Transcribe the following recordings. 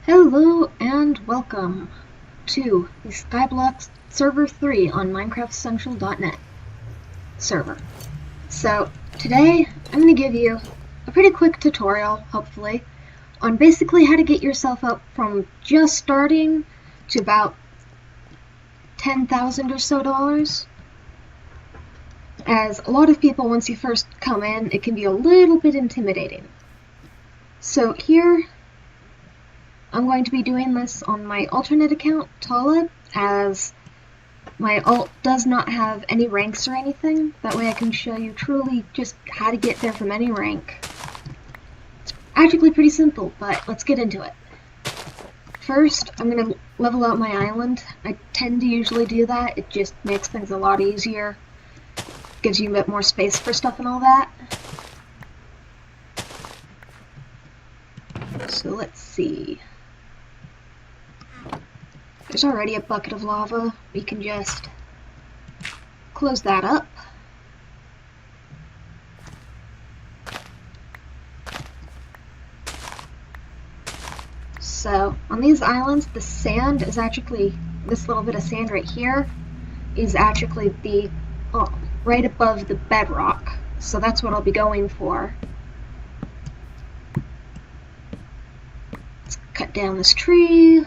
Hello and welcome to the Skyblock Server 3 on MinecraftCentral.net server. So today I'm going to give you a pretty quick tutorial, hopefully, on basically how to get yourself up from just starting to about $10,000 or so. As a lot of people, once you first come in, it can be a little bit intimidating. So here I'm going to be doing this on my alternate account, Tala, as my alt does not have any ranks or anything. That way I can show you truly just how to get there from any rank. It's actually pretty simple, but let's get into it. First, I'm going to level out my island. I tend to usually do that. It just makes things a lot easier. Gives you a bit more space for stuff and all that. So let's see. There's already a bucket of lava. We can just close that up. So on these islands, the sand is actually, this little bit of sand right here is actually the right above the bedrock. So that's what I'll be going for. Let's cut down this tree.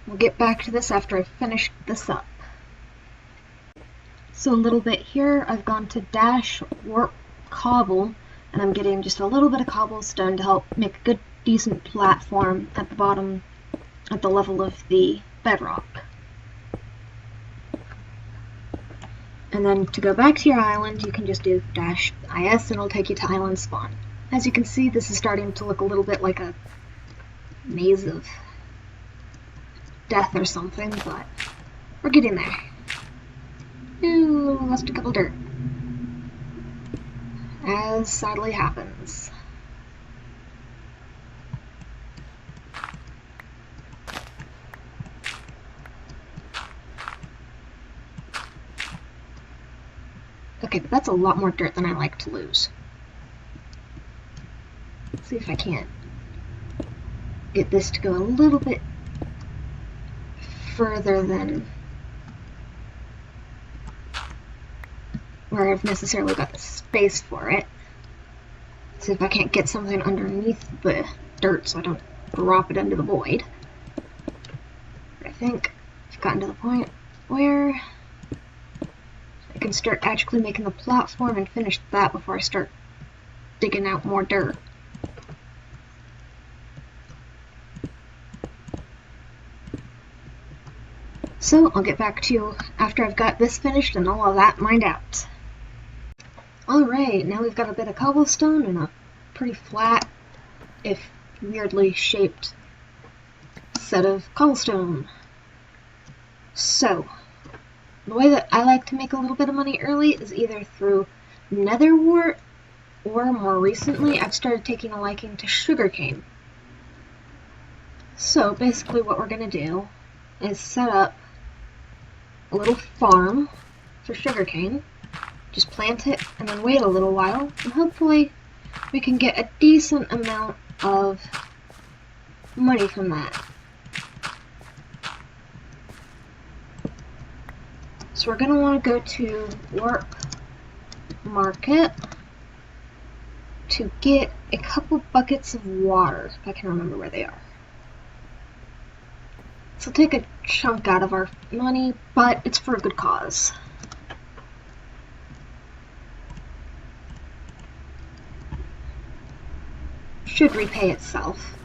We'll get back to this after I've finished this up. So a little bit here, I've gone to dash warp cobble, and I'm getting just a little bit of cobblestone to help make a good, decent platform at the bottom, at the level of the bedrock. And then to go back to your island, you can just do dash IS and it'll take you to island spawn. As you can see, this is starting to look a little bit like a maze of death or something, but we're getting there. Ooh, lost a couple dirt. As sadly happens. Okay, but that's a lot more dirt than I like to lose. Let's see if I can't get this to go a little bit further than where I've necessarily got the space for it. See if I can't get something underneath the dirt so I don't drop it into the void. But I think I've gotten to the point where I can start actually making the platform and finish that before I start digging out more dirt. So I'll get back to you after I've got this finished and all of that mined out. Alright, now we've got a bit of cobblestone and a pretty flat, if weirdly shaped, set of cobblestone. So, the way that I like to make a little bit of money early is either through nether wart, or more recently I've started taking a liking to sugarcane. So basically what we're going to do is set up a little farm for sugarcane, just plant it and then wait a little while, and hopefully we can get a decent amount of money from that. So we're going to want to go to Warp Market to get a couple buckets of water, if I can remember where they are. So take a chunk out of our money, but it's for a good cause. Should repay itself.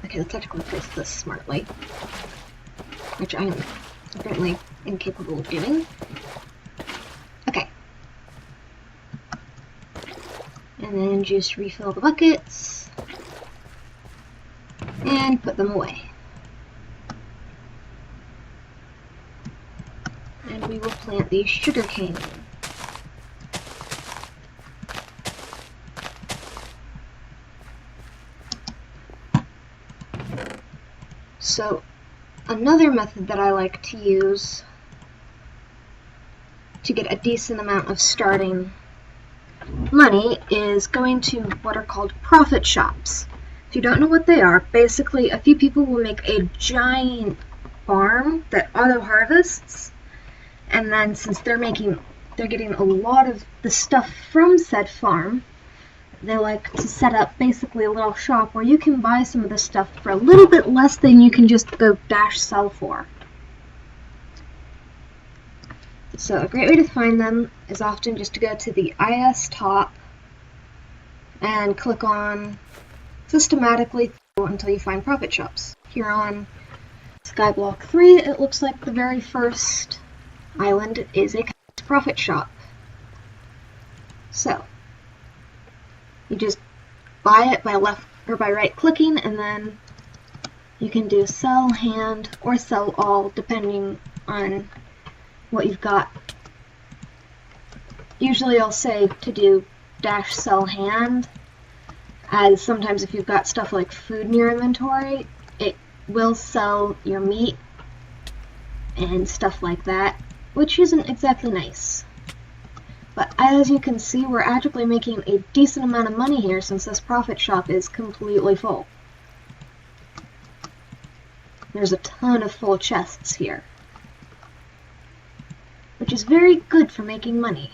Okay, let's technically place this smartly, which I am apparently incapable of doing. Okay. And then just refill the buckets and put them away. And we will plant the sugarcane. So Another method that I like to use to get a decent amount of starting money is going to what are called profit shops. If you don't know what they are, basically a few people will make a giant farm that auto-harvests, and then since they're getting a lot of the stuff from said farm, they like to set up basically a little shop where you can buy some of the stuff for a little bit less than you can just go dash sell for. So a great way to find them is often just to go to the IS top and click on systematically until you find profit shops. Here on Skyblock 3, it looks like the very first island is a profit shop. So you just buy it by left or by right clicking, and then you can do sell hand or sell all depending on what you've got. Usually I'll say to do dash sell hand, as sometimes if you've got stuff like food in your inventory, it will sell your meat and stuff like that, which isn't exactly nice. But as you can see, we're actually making a decent amount of money here since this profit shop is completely full. There's a ton of full chests here, which is very good for making money.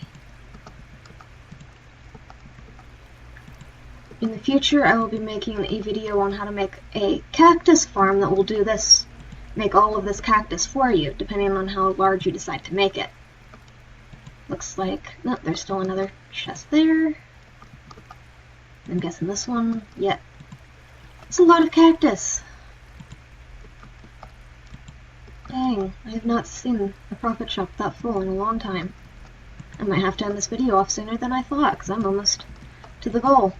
In the future, I will be making a video on how to make a cactus farm that will do this, make all of this cactus for you, depending on how large you decide to make it. Looks like, nope, there's still another chest there. I'm guessing this one, yep. It's a lot of cactus. Dang, I have not seen a profit shop that full in a long time. I might have to end this video off sooner than I thought, because I'm almost to the goal.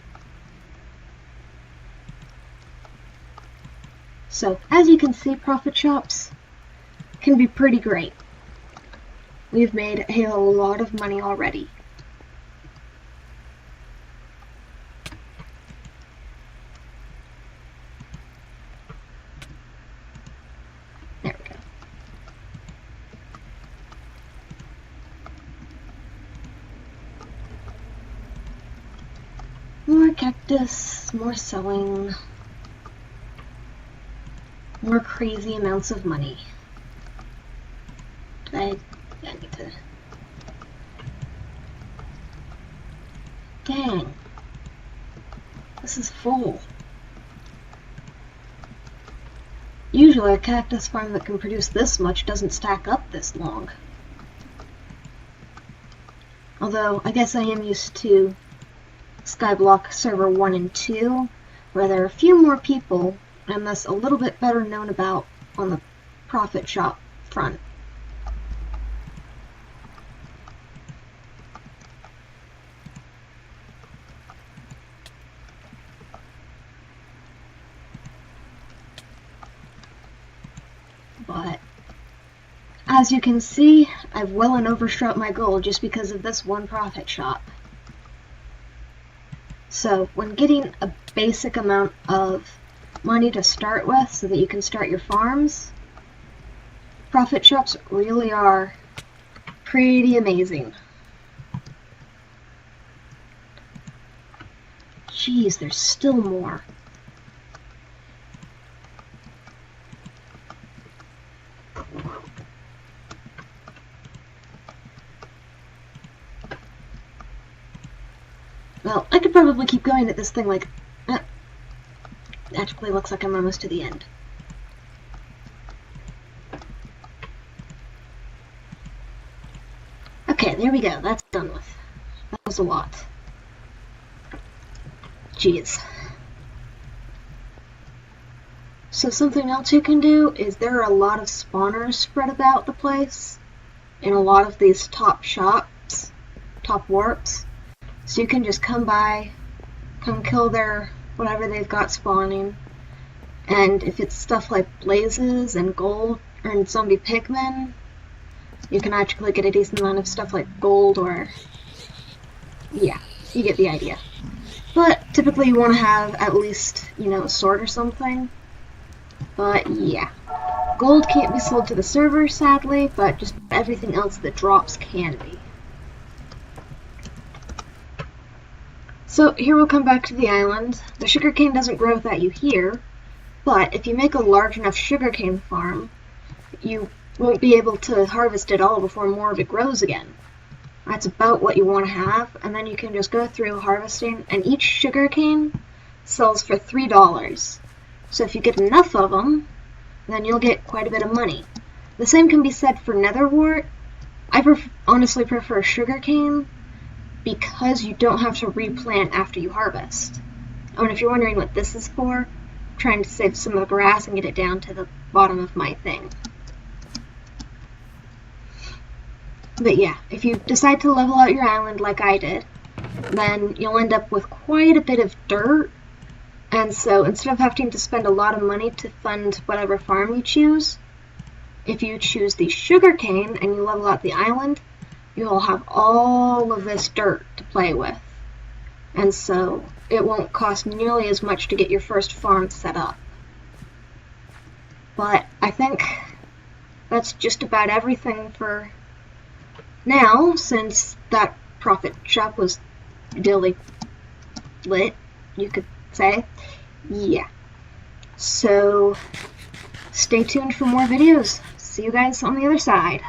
So, as you can see, profit shops can be pretty great. We've made a lot of money already. There we go. More cactus, more selling, more crazy amounts of money. I need to... Dang. This is full. Usually a cactus farm that can produce this much doesn't stack up this long. Although, I guess I am used to Skyblock server 1 and 2, where there are a few more people, and thus a little bit better known about on the profit shop front. But as you can see, I've well and overshot my goal just because of this one profit shop. So when getting a basic amount of money to start with so that you can start your farms, profit shops really are pretty amazing. Jeez, there's still more. Well, I could probably keep going at this thing like... actually looks like I'm almost to the end. Okay, there we go. That's done with. That was a lot. Jeez. So something else you can do is there are a lot of spawners spread about the place in a lot of these top shops, top warps. So you can just come by, come kill their whatever they've got spawning, and if it's stuff like blazes and gold or zombie pigmen, you can actually get a decent amount of stuff like gold or... yeah, you get the idea. But typically you want to have at least, you know, a sword or something. But yeah. Gold can't be sold to the server, sadly, but just everything else that drops can be. So here we'll come back to the island. The sugarcane doesn't grow without you here, but if you make a large enough sugarcane farm, you won't be able to harvest it all before more of it grows again. That's about what you want to have, and then you can just go through harvesting, and each sugarcane sells for $3. So if you get enough of them, then you'll get quite a bit of money. The same can be said for netherwort. I honestly prefer sugarcane because you don't have to replant after you harvest. Oh, and if you're wondering what this is for, I'm trying to save some of the grass and get it down to the bottom of my thing. But yeah, if you decide to level out your island like I did, then you'll end up with quite a bit of dirt. And so instead of having to spend a lot of money to fund whatever farm you choose, if you choose the sugarcane and you level out the island, you'll have all of this dirt to play with. And so it won't cost nearly as much to get your first farm set up. But I think that's just about everything for now, since that profit shop was really lit, you could say. Yeah. So stay tuned for more videos. See you guys on the other side.